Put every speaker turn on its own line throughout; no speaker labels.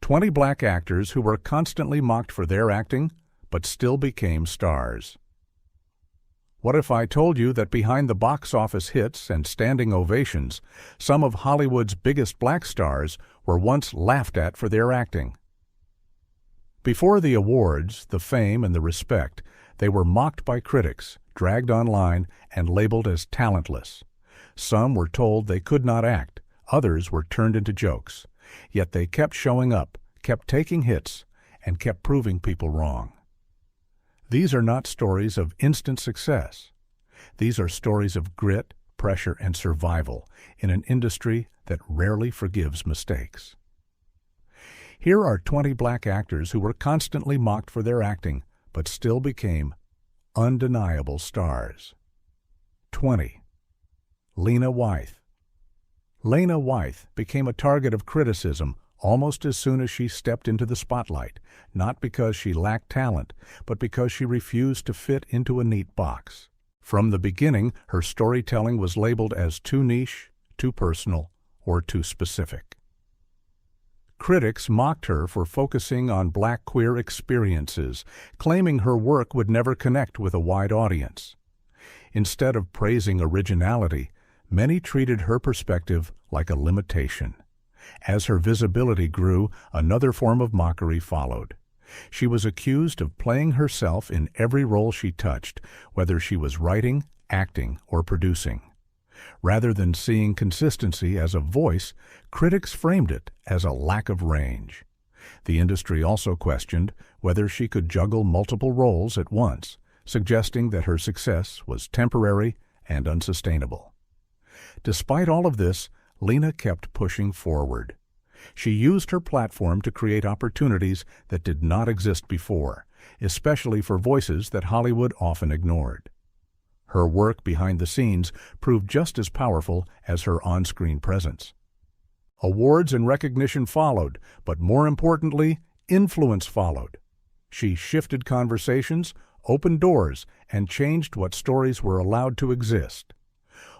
20 black actors who were constantly mocked for their acting, but still became stars. What if I told you that behind the box office hits and standing ovations, some of Hollywood's biggest black stars were once laughed at for their acting? Before the awards, the fame, and the respect, they were mocked by critics, dragged online, and labeled as talentless. Some were told they could not act, others were turned into jokes. Yet they kept showing up, kept taking hits, and kept proving people wrong. These are not stories of instant success. These are stories of grit, pressure, and survival in an industry that rarely forgives mistakes. Here are 20 black actors who were constantly mocked for their acting, but still became undeniable stars. 20. Lena Waithe. Lena Waithe became a target of criticism almost as soon as she stepped into the spotlight, not because she lacked talent, but because she refused to fit into a neat box. From the beginning, her storytelling was labeled as too niche, too personal, or too specific. Critics mocked her for focusing on black queer experiences, claiming her work would never connect with a wide audience. Instead of praising originality, many treated her perspective like a limitation. As her visibility grew, another form of mockery followed. She was accused of playing herself in every role she touched, whether she was writing, acting, or producing. Rather than seeing consistency as a voice, critics framed it as a lack of range. The industry also questioned whether she could juggle multiple roles at once, suggesting that her success was temporary and unsustainable. Despite all of this, Lena kept pushing forward. She used her platform to create opportunities that did not exist before, especially for voices that Hollywood often ignored. Her work behind the scenes proved just as powerful as her on-screen presence. Awards and recognition followed, but more importantly, influence followed. She shifted conversations, opened doors, and changed what stories were allowed to exist.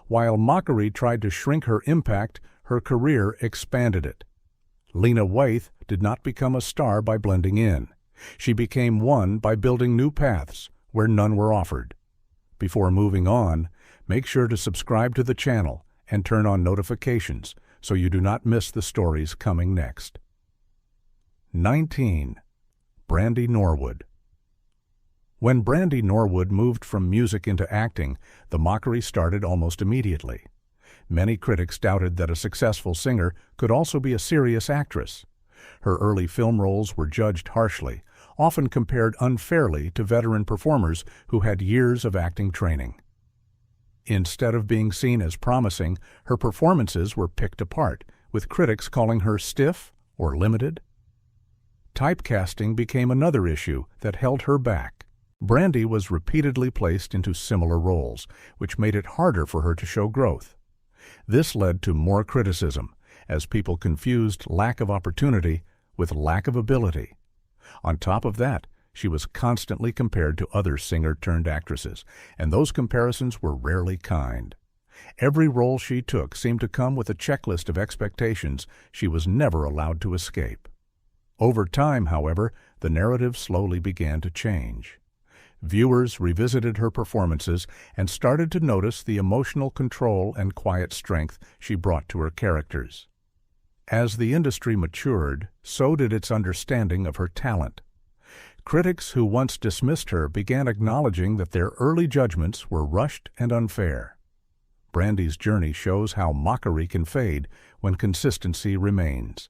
While mockery tried to shrink her impact, her career expanded it. Lena Waithe did not become a star by blending in. She became one by building new paths where none were offered. Before moving on, make sure to subscribe to the channel and turn on notifications so you do not miss the stories coming next. 19. Brandy Norwood. When Brandy Norwood moved from music into acting, the mockery started almost immediately. Many critics doubted that a successful singer could also be a serious actress. Her early film roles were judged harshly, often compared unfairly to veteran performers who had years of acting training. Instead of being seen as promising, her performances were picked apart, with critics calling her stiff or limited. Typecasting became another issue that held her back. Brandy was repeatedly placed into similar roles, which made it harder for her to show growth. This led to more criticism, as people confused lack of opportunity with lack of ability. On top of that, she was constantly compared to other singer-turned-actresses, and those comparisons were rarely kind. Every role she took seemed to come with a checklist of expectations she was never allowed to escape. Over time, however, the narrative slowly began to change. Viewers revisited her performances and started to notice the emotional control and quiet strength she brought to her characters. As the industry matured, so did its understanding of her talent. Critics who once dismissed her began acknowledging that their early judgments were rushed and unfair. Brandy's journey shows how mockery can fade when consistency remains.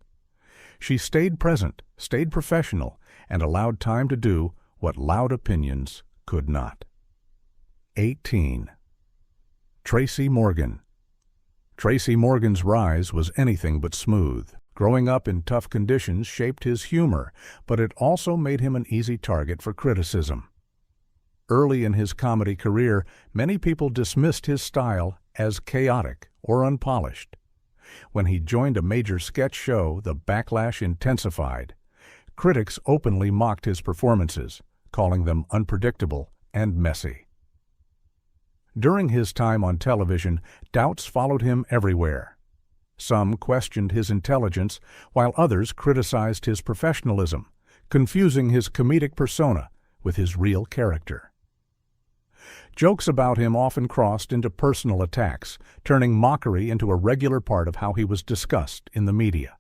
She stayed present, stayed professional, and allowed time to do what loud opinions could not. 18. Tracy Morgan. Tracy Morgan's rise was anything but smooth. Growing up in tough conditions shaped his humor, but it also made him an easy target for criticism. Early in his comedy career, many people dismissed his style as chaotic or unpolished. When he joined a major sketch show, the backlash intensified. Critics openly mocked his performances, calling them unpredictable and messy. During his time on television, doubts followed him everywhere. Some questioned his intelligence, while others criticized his professionalism, confusing his comedic persona with his real character. Jokes about him often crossed into personal attacks, turning mockery into a regular part of how he was discussed in the media.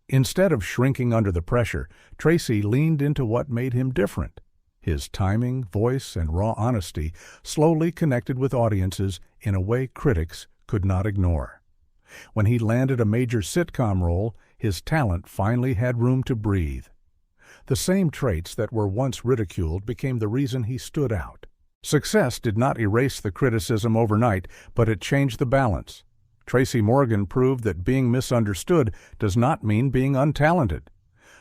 Instead of shrinking under the pressure, Tracy leaned into what made him different. His timing, voice, and raw honesty slowly connected with audiences in a way critics could not ignore. When he landed a major sitcom role, his talent finally had room to breathe. The same traits that were once ridiculed became the reason he stood out. Success did not erase the criticism overnight, but it changed the balance. Tracy Morgan proved that being misunderstood does not mean being untalented.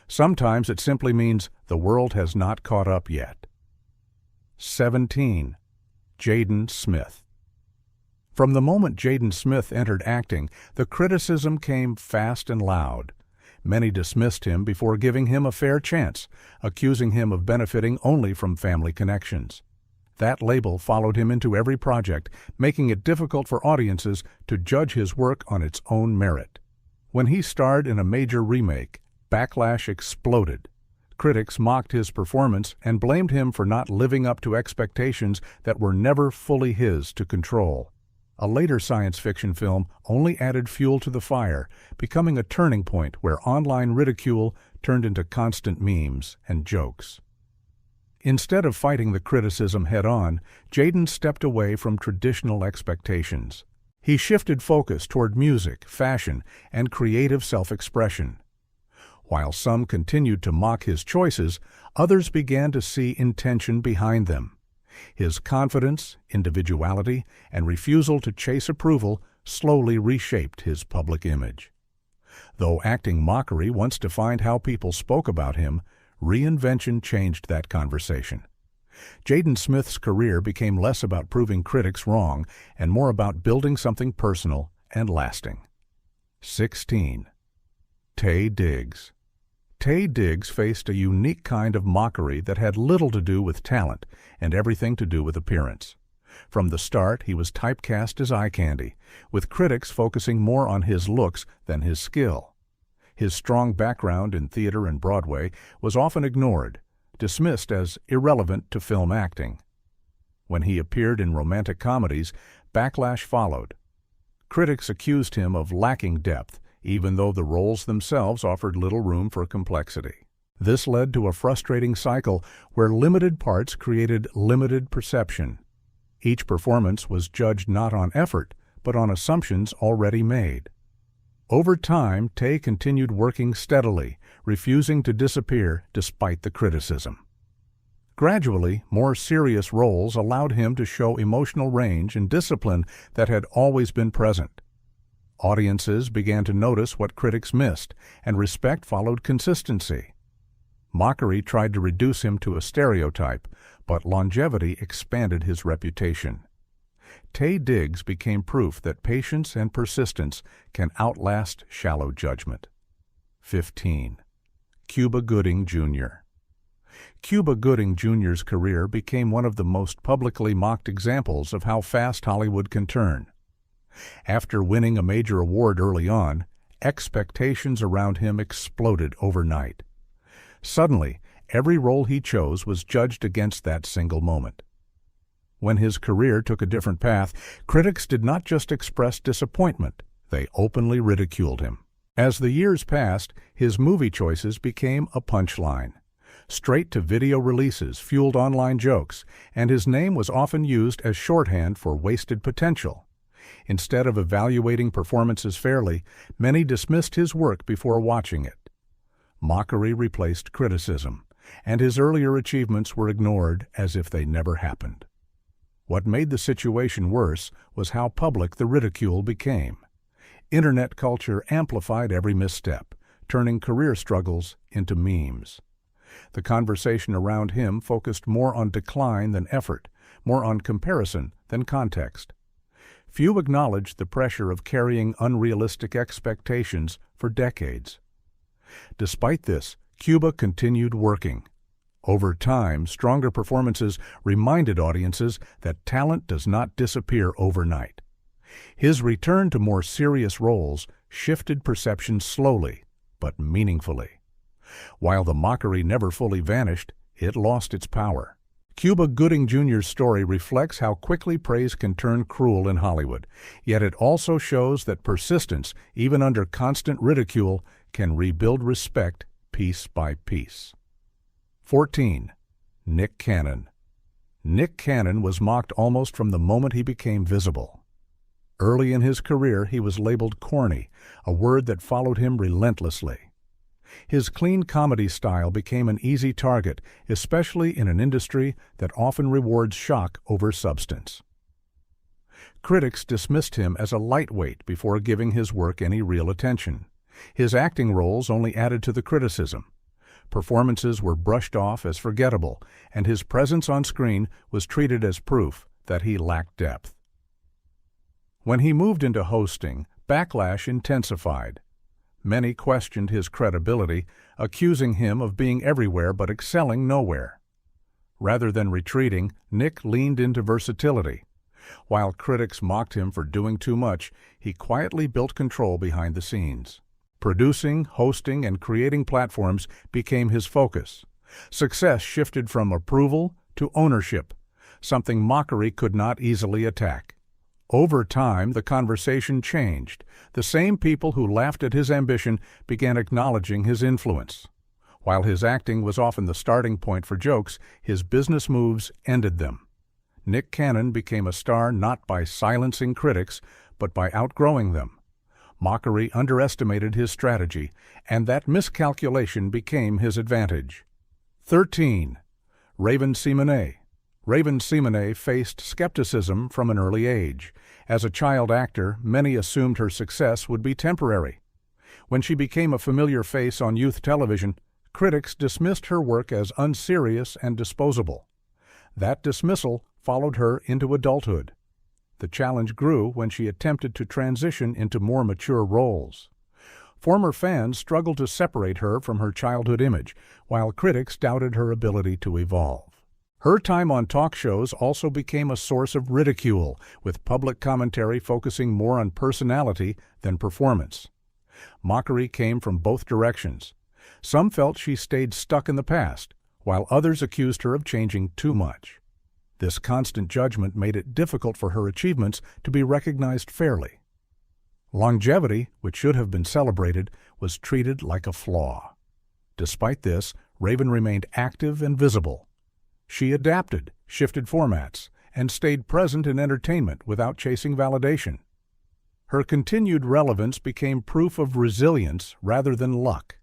Sometimes it simply means the world has not caught up yet. 17. Jaden Smith. From the moment Jaden Smith entered acting, the criticism came fast and loud. Many dismissed him before giving him a fair chance, accusing him of benefiting only from family connections. That label followed him into every project, making it difficult for audiences to judge his work on its own merit. When he starred in a major remake, backlash exploded. Critics mocked his performance and blamed him for not living up to expectations that were never fully his to control. A later science fiction film only added fuel to the fire, becoming a turning point where online ridicule turned into constant memes and jokes. Instead of fighting the criticism head-on, Jaden stepped away from traditional expectations. He shifted focus toward music, fashion, and creative self-expression. While some continued to mock his choices, others began to see intention behind them. His confidence, individuality, and refusal to chase approval slowly reshaped his public image. Though acting mockery once defined how people spoke about him, reinvention changed that conversation. Jaden Smith's career became less about proving critics wrong and more about building something personal and lasting. 16. Taye Diggs. Taye Diggs faced a unique kind of mockery that had little to do with talent and everything to do with appearance. From the start, he was typecast as eye candy, with critics focusing more on his looks than his skill. His strong background in theater and Broadway was often ignored, dismissed as irrelevant to film acting. When he appeared in romantic comedies, backlash followed. Critics accused him of lacking depth, even though the roles themselves offered little room for complexity. This led to a frustrating cycle where limited parts created limited perception. Each performance was judged not on effort, but on assumptions already made. Over time, Taye continued working steadily, refusing to disappear despite the criticism. Gradually, more serious roles allowed him to show emotional range and discipline that had always been present. Audiences began to notice what critics missed, and respect followed consistency. Mockery tried to reduce him to a stereotype, but longevity expanded his reputation. Taye Diggs became proof that patience and persistence can outlast shallow judgment. 15. Cuba Gooding Jr. Cuba Gooding Jr.'s career became one of the most publicly mocked examples of how fast Hollywood can turn. After winning a major award early on, expectations around him exploded overnight. Suddenly, every role he chose was judged against that single moment. When his career took a different path, critics did not just express disappointment, they openly ridiculed him. As the years passed, his movie choices became a punchline. Straight-to-video releases fueled online jokes, and his name was often used as shorthand for wasted potential. Instead of evaluating performances fairly, many dismissed his work before watching it. Mockery replaced criticism, and his earlier achievements were ignored as if they never happened. What made the situation worse was how public the ridicule became. Internet culture amplified every misstep, turning career struggles into memes. The conversation around him focused more on decline than effort, more on comparison than context. Few acknowledged the pressure of carrying unrealistic expectations for decades. Despite this, Cuba continued working. Over time, stronger performances reminded audiences that talent does not disappear overnight. His return to more serious roles shifted perception slowly, but meaningfully. While the mockery never fully vanished, it lost its power. Cuba Gooding Jr.'s story reflects how quickly praise can turn cruel in Hollywood, yet it also shows that persistence, even under constant ridicule, can rebuild respect piece by piece. 14. Nick Cannon. Nick Cannon was mocked almost from the moment he became visible. Early in his career, he was labeled corny, a word that followed him relentlessly. His clean comedy style became an easy target, especially in an industry that often rewards shock over substance. Critics dismissed him as a lightweight before giving his work any real attention. His acting roles only added to the criticism. Performances were brushed off as forgettable, and his presence on screen was treated as proof that he lacked depth. When he moved into hosting, backlash intensified. Many questioned his credibility, accusing him of being everywhere but excelling nowhere. Rather than retreating, Nick leaned into versatility. While critics mocked him for doing too much, he quietly built control behind the scenes. Producing, hosting, and creating platforms became his focus. Success shifted from approval to ownership, something mockery could not easily attack. Over time, the conversation changed. The same people who laughed at his ambition began acknowledging his influence. While his acting was often the starting point for jokes, his business moves ended them. Nick Cannon became a star not by silencing critics, but by outgrowing them. Mockery underestimated his strategy, and that miscalculation became his advantage. 13. Raven-Simonet. Raven-Simonet faced skepticism from an early age. As a child actor, many assumed her success would be temporary. When she became a familiar face on youth television, critics dismissed her work as unserious and disposable. That dismissal followed her into adulthood. The challenge grew when she attempted to transition into more mature roles. Former fans struggled to separate her from her childhood image, while critics doubted her ability to evolve. Her time on talk shows also became a source of ridicule, with public commentary focusing more on personality than performance. Mockery came from both directions. Some felt she stayed stuck in the past, while others accused her of changing too much. This constant judgment made it difficult for her achievements to be recognized fairly. Longevity, which should have been celebrated, was treated like a flaw. Despite this, Raven remained active and visible. She adapted, shifted formats, and stayed present in entertainment without chasing validation. Her continued relevance became proof of resilience rather than luck.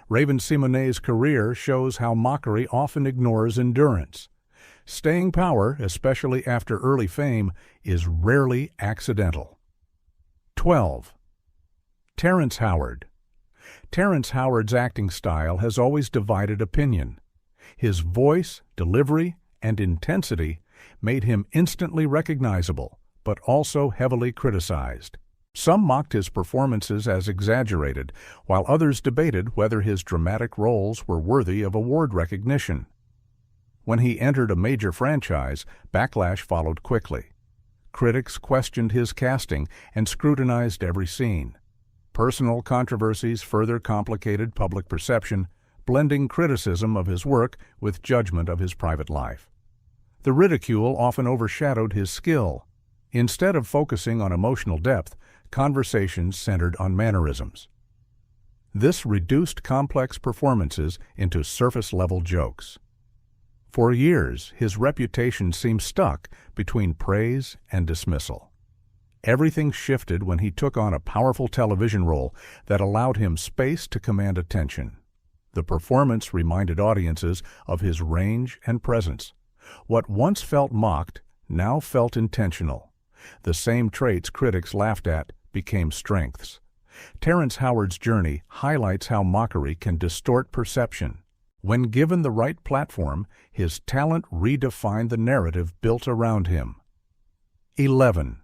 Raven-Simonet's career shows how mockery often ignores endurance. Staying power, especially after early fame, is rarely accidental. 12. Terrence Howard. Terrence Howard's acting style has always divided opinion. His voice, delivery, and intensity made him instantly recognizable, but also heavily criticized. Some mocked his performances as exaggerated, while others debated whether his dramatic roles were worthy of award recognition. When he entered a major franchise, backlash followed quickly. Critics questioned his casting and scrutinized every scene. Personal controversies further complicated public perception, blending criticism of his work with judgment of his private life. The ridicule often overshadowed his skill. Instead of focusing on emotional depth, conversations centered on mannerisms. This reduced complex performances into surface-level jokes. For years, his reputation seemed stuck between praise and dismissal. Everything shifted when he took on a powerful television role that allowed him space to command attention. The performance reminded audiences of his range and presence. What once felt mocked now felt intentional. The same traits critics laughed at became strengths. Terrence Howard's journey highlights how mockery can distort perception. When given the right platform, his talent redefined the narrative built around him. 11.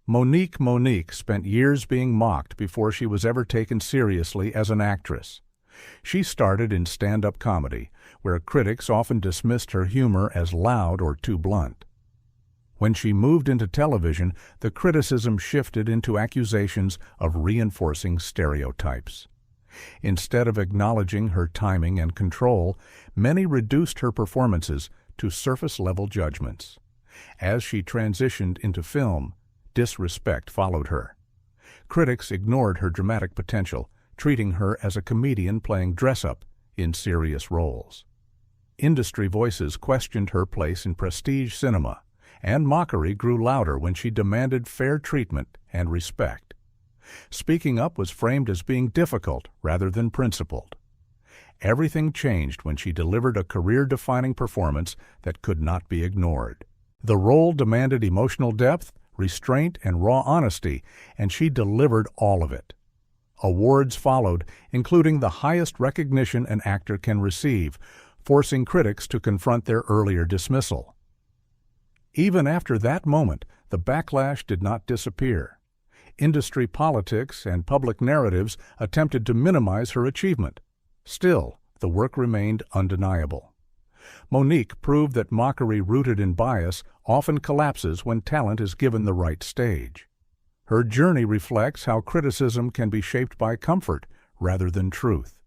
Monique spent years being mocked before she was ever taken seriously as an actress. She started in stand-up comedy, where critics often dismissed her humor as loud or too blunt. When she moved into television, the criticism shifted into accusations of reinforcing stereotypes. Instead of acknowledging her timing and control, many reduced her performances to surface-level judgments. As she transitioned into film, disrespect followed her. Critics ignored her dramatic potential, treating her as a comedian playing dress-up in serious roles. Industry voices questioned her place in prestige cinema, and mockery grew louder when she demanded fair treatment and respect. Speaking up was framed as being difficult rather than principled. Everything changed when she delivered a career-defining performance that could not be ignored. The role demanded emotional depth, restraint, and raw honesty, and she delivered all of it. Awards followed, including the highest recognition an actor can receive, forcing critics to confront their earlier dismissal. Even after that moment, the backlash did not disappear. Industry politics and public narratives attempted to minimize her achievement. Still, the work remained undeniable. Monique proved that mockery rooted in bias often collapses when talent is given the right stage. Her journey reflects how criticism can be shaped by comfort rather than truth.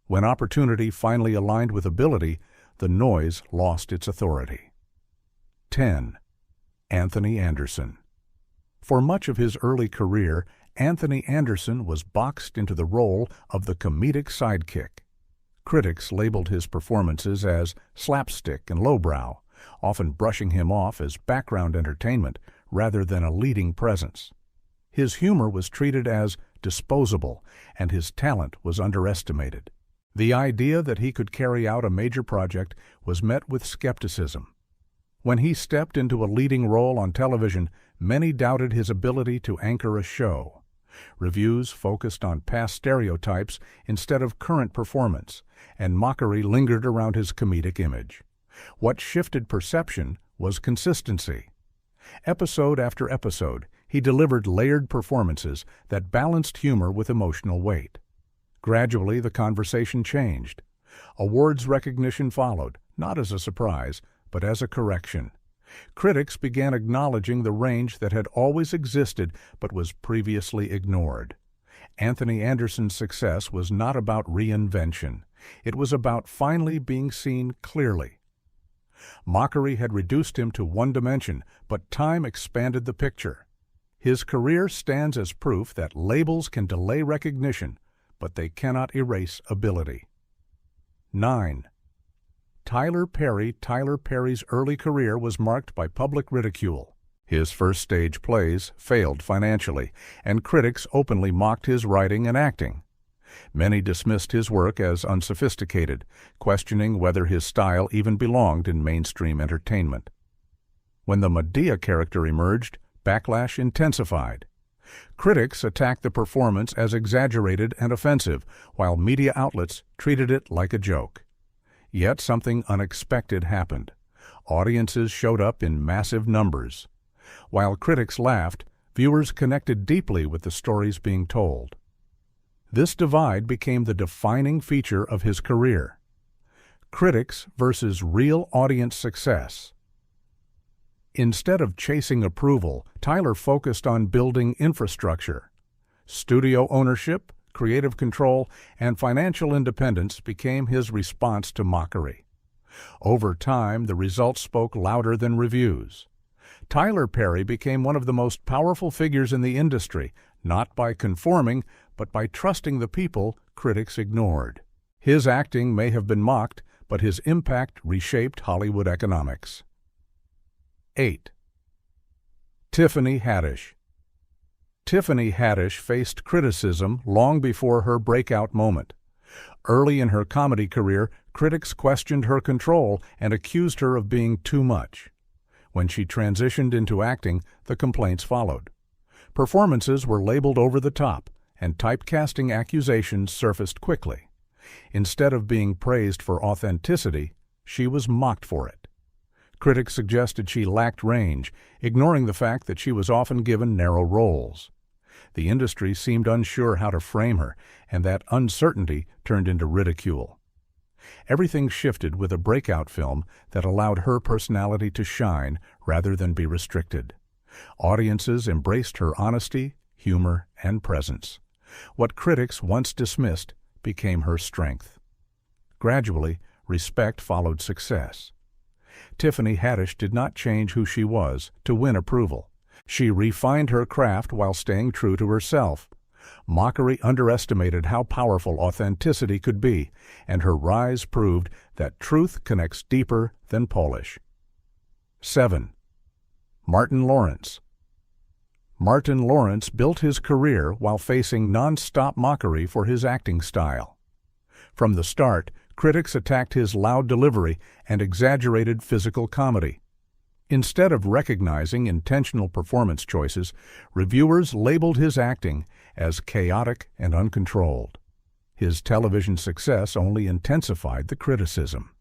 When opportunity finally aligned with ability, the noise lost its authority. 10. Anthony Anderson. For much of his early career, Anthony Anderson was boxed into the role of the comedic sidekick. Critics labeled his performances as slapstick and lowbrow, often brushing him off as background entertainment rather than a leading presence. His humor was treated as disposable, and his talent was underestimated. The idea that he could carry out a major project was met with skepticism. When he stepped into a leading role on television, many doubted his ability to anchor a show. Reviews focused on past stereotypes instead of current performance, and mockery lingered around his comedic image. What shifted perception was consistency. Episode after episode, he delivered layered performances that balanced humor with emotional weight. Gradually, the conversation changed. Awards recognition followed, not as a surprise, but as a correction. Critics began acknowledging the range that had always existed but was previously ignored. Anthony Anderson's success was not about reinvention. It was about finally being seen clearly. Mockery had reduced him to one dimension, but time expanded the picture. His career stands as proof that labels can delay recognition, but they cannot erase ability. 9. Tyler Perry. Tyler Perry's early career was marked by public ridicule. His first stage plays failed financially, and critics openly mocked his writing and acting. Many dismissed his work as unsophisticated, questioning whether his style even belonged in mainstream entertainment. When the Medea character emerged, backlash intensified. Critics attacked the performance as exaggerated and offensive, while media outlets treated it like a joke. Yet something unexpected happened. Audiences showed up in massive numbers. While critics laughed, viewers connected deeply with the stories being told. This divide became the defining feature of his career. Critics versus real audience success. Instead of chasing approval, Tyler focused on building infrastructure. Studio ownership, creative control, and financial independence became his response to mockery. Over time, the results spoke louder than reviews. Tyler Perry became one of the most powerful figures in the industry, not by conforming, but by trusting the people critics ignored. His acting may have been mocked, but his impact reshaped Hollywood economics. 8. Tiffany Haddish. Tiffany Haddish faced criticism long before her breakout moment. Early in her comedy career, critics questioned her control and accused her of being too much. When she transitioned into acting, the complaints followed. Performances were labeled over the top, and typecasting accusations surfaced quickly. Instead of being praised for authenticity, she was mocked for it. Critics suggested she lacked range, ignoring the fact that she was often given narrow roles. The industry seemed unsure how to frame her, and that uncertainty turned into ridicule. Everything shifted with a breakout film that allowed her personality to shine rather than be restricted. Audiences embraced her honesty, humor, and presence. What critics once dismissed became her strength. Gradually, respect followed success. Tiffany Haddish did not change who she was to win approval. She refined her craft while staying true to herself. Mockery underestimated how powerful authenticity could be, and her rise proved that truth connects deeper than polish. 7. Martin Lawrence. Martin Lawrence built his career while facing non-stop mockery for his acting style. From the start, critics attacked his loud delivery and exaggerated physical comedy. Instead of recognizing intentional performance choices, reviewers labeled his acting as chaotic and uncontrolled. His television success only intensified the criticism.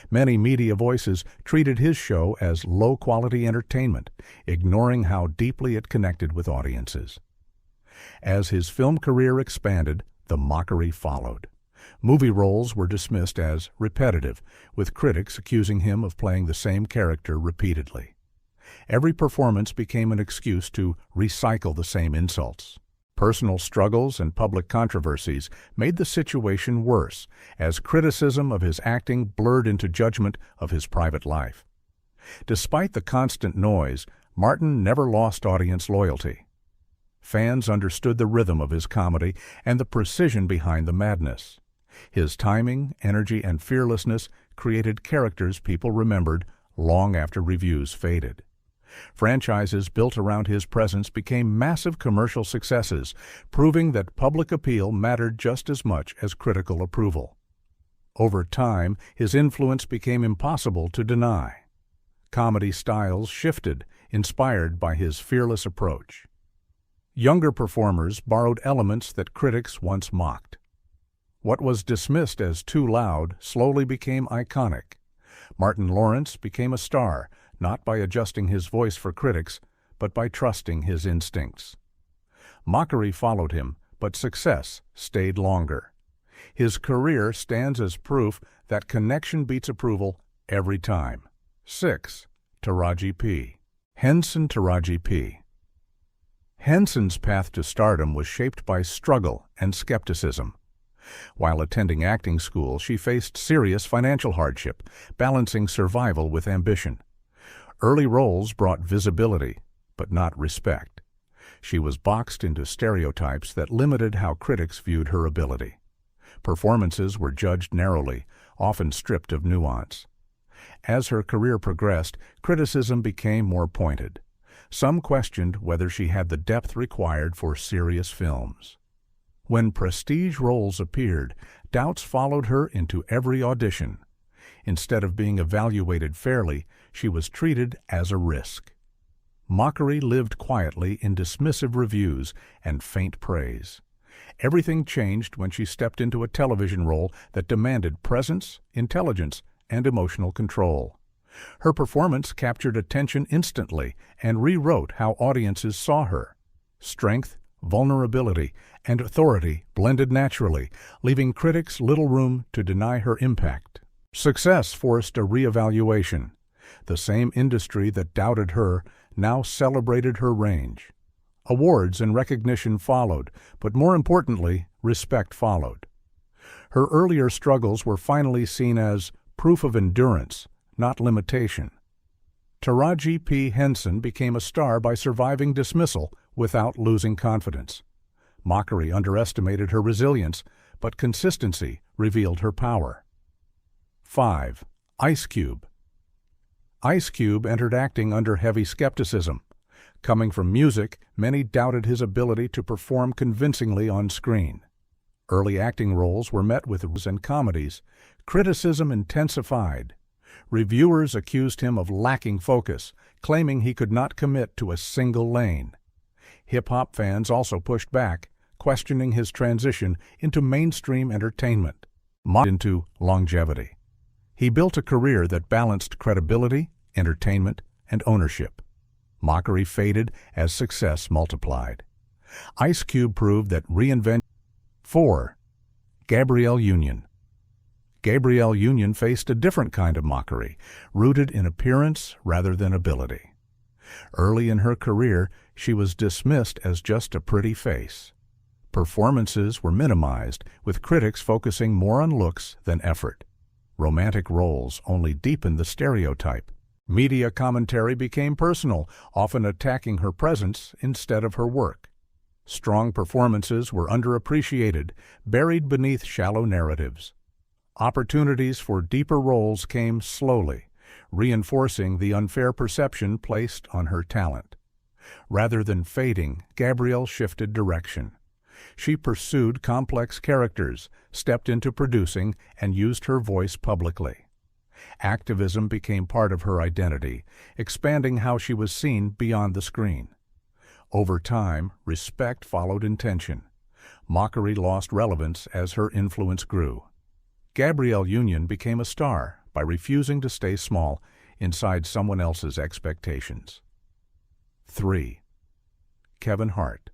Many media voices treated his show as low-quality entertainment, ignoring how deeply it connected with audiences. As his film career expanded, the mockery followed. Movie roles were dismissed as repetitive, with critics accusing him of playing the same character repeatedly. Every performance became an excuse to recycle the same insults. Personal struggles and public controversies made the situation worse, as criticism of his acting blurred into judgment of his private life. Despite the constant noise, Martin never lost audience loyalty. Fans understood the rhythm of his comedy and the precision behind the madness. His timing, energy, and fearlessness created characters people remembered long after reviews faded. Franchises built around his presence became massive commercial successes, proving that public appeal mattered just as much as critical approval. Over time, his influence became impossible to deny. Comedy styles shifted, inspired by his fearless approach. Younger performers borrowed elements that critics once mocked. What was dismissed as too loud slowly became iconic. Martin Lawrence became a star, not by adjusting his voice for critics, but by trusting his instincts. Mockery followed him, but success stayed longer. His career stands as proof that connection beats approval every time. 6. Taraji P. Henson. Taraji P. Henson's path to stardom was shaped by struggle and skepticism. While attending acting school, she faced serious financial hardship, balancing survival with ambition. Early roles brought visibility, but not respect. She was boxed into stereotypes that limited how critics viewed her ability. Performances were judged narrowly, often stripped of nuance. As her career progressed, criticism became more pointed. Some questioned whether she had the depth required for serious films. When prestige roles appeared, doubts followed her into every audition. Instead of being evaluated fairly, she was treated as a risk. Mockery lived quietly in dismissive reviews and faint praise. Everything changed when she stepped into a television role that demanded presence, intelligence, and emotional control. Her performance captured attention instantly and rewrote how audiences saw her. Strength, vulnerability, and authority blended naturally, leaving critics little room to deny her impact. Success forced a reevaluation. The same industry that doubted her now celebrated her range. Awards and recognition followed, but more importantly, respect followed. Her earlier struggles were finally seen as proof of endurance, not limitation. Taraji P. Henson became a star by surviving dismissal without losing confidence. Mockery underestimated her resilience, but consistency revealed her power. 5. Ice Cube. Ice Cube entered acting under heavy skepticism. Coming from music, many doubted his ability to perform convincingly on screen. Early acting roles were met with and comedies. Criticism intensified. Reviewers accused him of lacking focus, claiming he could not commit to a single lane. Hip-hop fans also pushed back, questioning his transition into mainstream entertainment, into longevity. He built a career that balanced credibility, entertainment, and ownership. Mockery faded as success multiplied. Ice Cube proved that reinvention. 4. Gabrielle Union. Gabrielle Union faced a different kind of mockery, rooted in appearance rather than ability. Early in her career, she was dismissed as just a pretty face. Performances were minimized, with critics focusing more on looks than effort. Romantic roles only deepened the stereotype. Media commentary became personal, often attacking her presence instead of her work. Strong performances were underappreciated, buried beneath shallow narratives. Opportunities for deeper roles came slowly, reinforcing the unfair perception placed on her talent. Rather than fading, Gabrielle shifted direction. She pursued complex characters, stepped into producing, and used her voice publicly. Activism became part of her identity, expanding how she was seen beyond the screen. Over time, respect followed intention. Mockery lost relevance as her influence grew. Gabrielle Union became a star by refusing to stay small inside someone else's expectations. 3. Kevin Hart.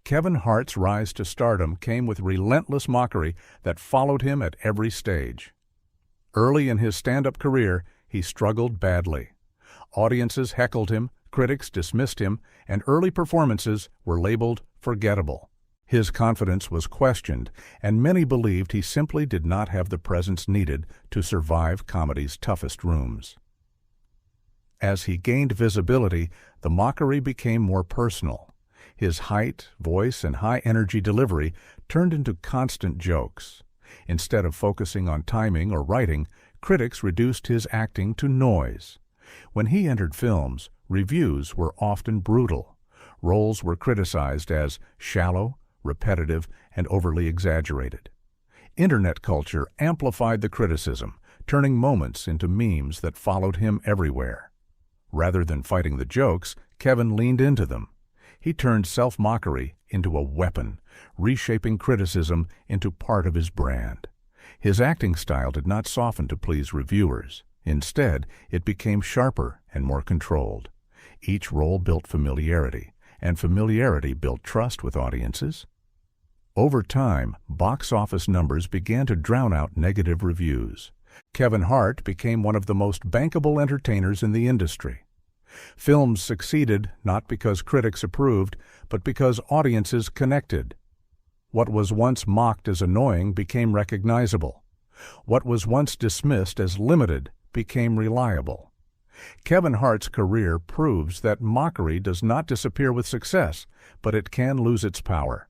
Kevin Hart's rise to stardom came with relentless mockery that followed him at every stage. Early in his stand-up career, he struggled badly. Audiences heckled him, critics dismissed him, and early performances were labeled forgettable. His confidence was questioned, and many believed he simply did not have the presence needed to survive comedy's toughest rooms. As he gained visibility, the mockery became more personal. His height, voice, and high-energy delivery turned into constant jokes. Instead of focusing on timing or writing, critics reduced his acting to noise. When he entered films, reviews were often brutal. Roles were criticized as shallow, repetitive, and overly exaggerated. Internet culture amplified the criticism, turning moments into memes that followed him everywhere. Rather than fighting the jokes, Kevin leaned into them. He turned self-mockery into a weapon, reshaping criticism into part of his brand. His acting style did not soften to please reviewers. Instead, it became sharper and more controlled. Each role built familiarity, and familiarity built trust with audiences. Over time, box office numbers began to drown out negative reviews. Kevin Hart became one of the most bankable entertainers in the industry. Films succeeded not because critics approved, but because audiences connected. What was once mocked as annoying became recognizable. What was once dismissed as limited became reliable. Kevin Hart's career proves that mockery does not disappear with success, but it can lose its power.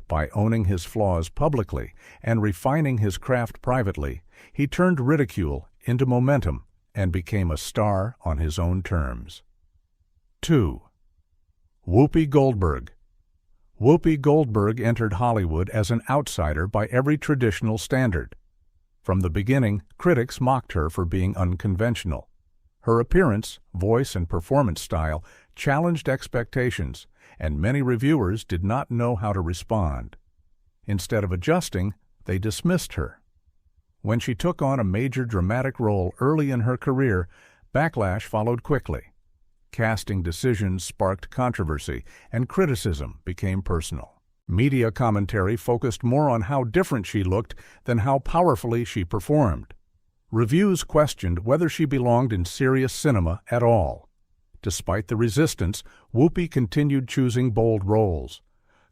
By owning his flaws publicly and refining his craft privately, he turned ridicule into momentum and became a star on his own terms. 2. Whoopi Goldberg. Whoopi Goldberg entered Hollywood as an outsider by every traditional standard. From the beginning, critics mocked her for being unconventional. Her appearance, voice, and performance style challenged expectations, and many reviewers did not know how to respond. Instead of adjusting, they dismissed her. When she took on a major dramatic role early in her career, backlash followed quickly. Casting decisions sparked controversy, and criticism became personal. Media commentary focused more on how different she looked than how powerfully she performed. Reviews questioned whether she belonged in serious cinema at all. Despite the resistance, Whoopi continued choosing bold roles.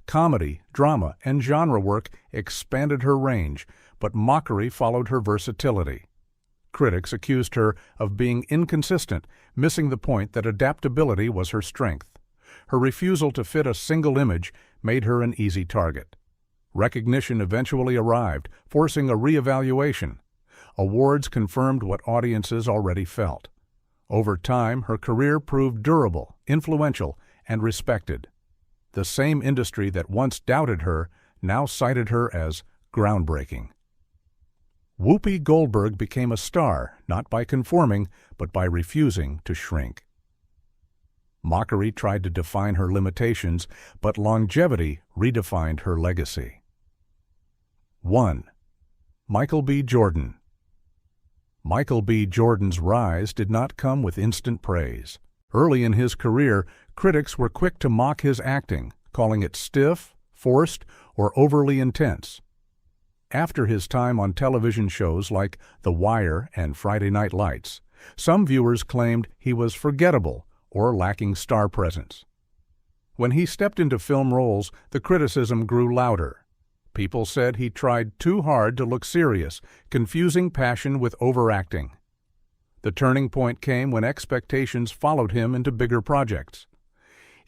Comedy, drama, and genre work expanded her range, but mockery followed her versatility. Critics accused her of being inconsistent, missing the point that adaptability was her strength. Her refusal to fit a single image made her an easy target. Recognition eventually arrived, forcing a reevaluation. Awards confirmed what audiences already felt. Over time, her career proved durable, influential, and respected. The same industry that once doubted her now cited her as groundbreaking. Whoopi Goldberg became a star not by conforming, but by refusing to shrink. Mockery tried to define her limitations, but longevity redefined her legacy. 1. Michael B. Jordan. Michael B. Jordan's rise did not come with instant praise. Early in his career, critics were quick to mock his acting, calling it stiff, forced, or overly intense. After his time on television shows like The Wire and Friday Night Lights, some viewers claimed he was forgettable or lacking star presence. When he stepped into film roles, the criticism grew louder. People said he tried too hard to look serious, confusing passion with overacting. The turning point came when expectations followed him into bigger projects.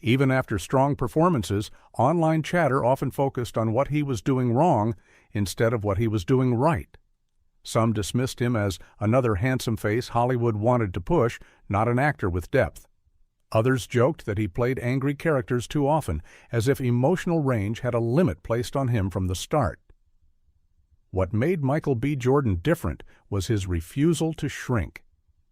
Even after strong performances, online chatter often focused on what he was doing wrong instead of what he was doing right. Some dismissed him as another handsome face Hollywood wanted to push, not an actor with depth. Others joked that he played angry characters too often, as if emotional range had a limit placed on him from the start. What made Michael B. Jordan different was his refusal to shrink.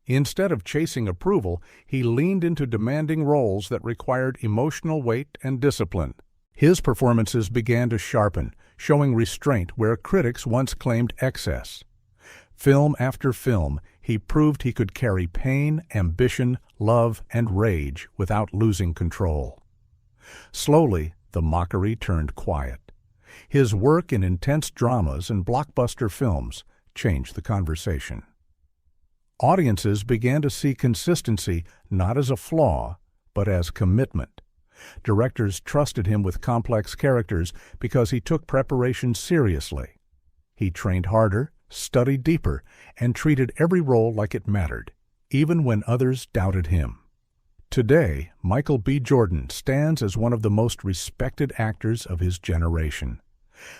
Instead of chasing approval, he leaned into demanding roles that required emotional weight and discipline. His performances began to sharpen, showing restraint where critics once claimed excess. Film after film, he proved he could carry pain, ambition, love, and rage without losing control. Slowly, the mockery turned quiet. His work in intense dramas and blockbuster films changed the conversation. Audiences began to see consistency not as a flaw, but as commitment. Directors trusted him with complex characters because he took preparation seriously. He trained harder, studied deeper, and treated every role like it mattered, even when others doubted him. Today, Michael B. Jordan stands as one of the most respected actors of his generation.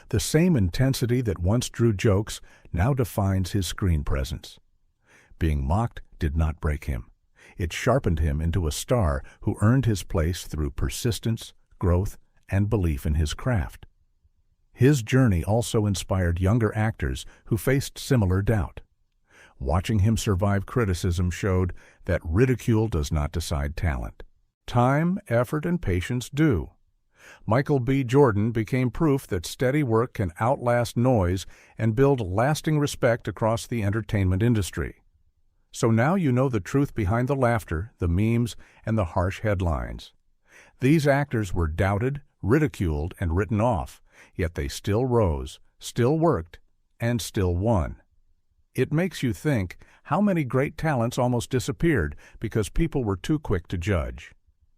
The same intensity that once drew jokes now defines his screen presence. Being mocked did not break him. It sharpened him into a star who earned his place through persistence, growth, and belief in his craft. His journey also inspired younger actors who faced similar doubt. Watching him survive criticism showed that ridicule does not decide talent. Time, effort, and patience do. Michael B. Jordan became proof that steady work can outlast noise and build lasting respect across the entertainment industry. So now you know the truth behind the laughter, the memes, and the harsh headlines. These actors were doubted, ridiculed, and written off, yet they still rose, still worked, and still won. It makes you think how many great talents almost disappeared because people were too quick to judge.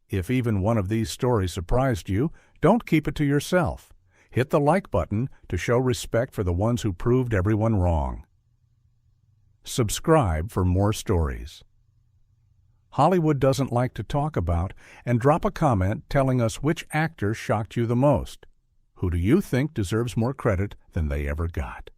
If even one of these stories surprised you, don't keep it to yourself. Hit the like button to show respect for the ones who proved everyone wrong. Subscribe for more stories. Hollywood doesn't like to talk about, and drop a comment telling us which actor shocked you the most. Who do you think deserves more credit than they ever got?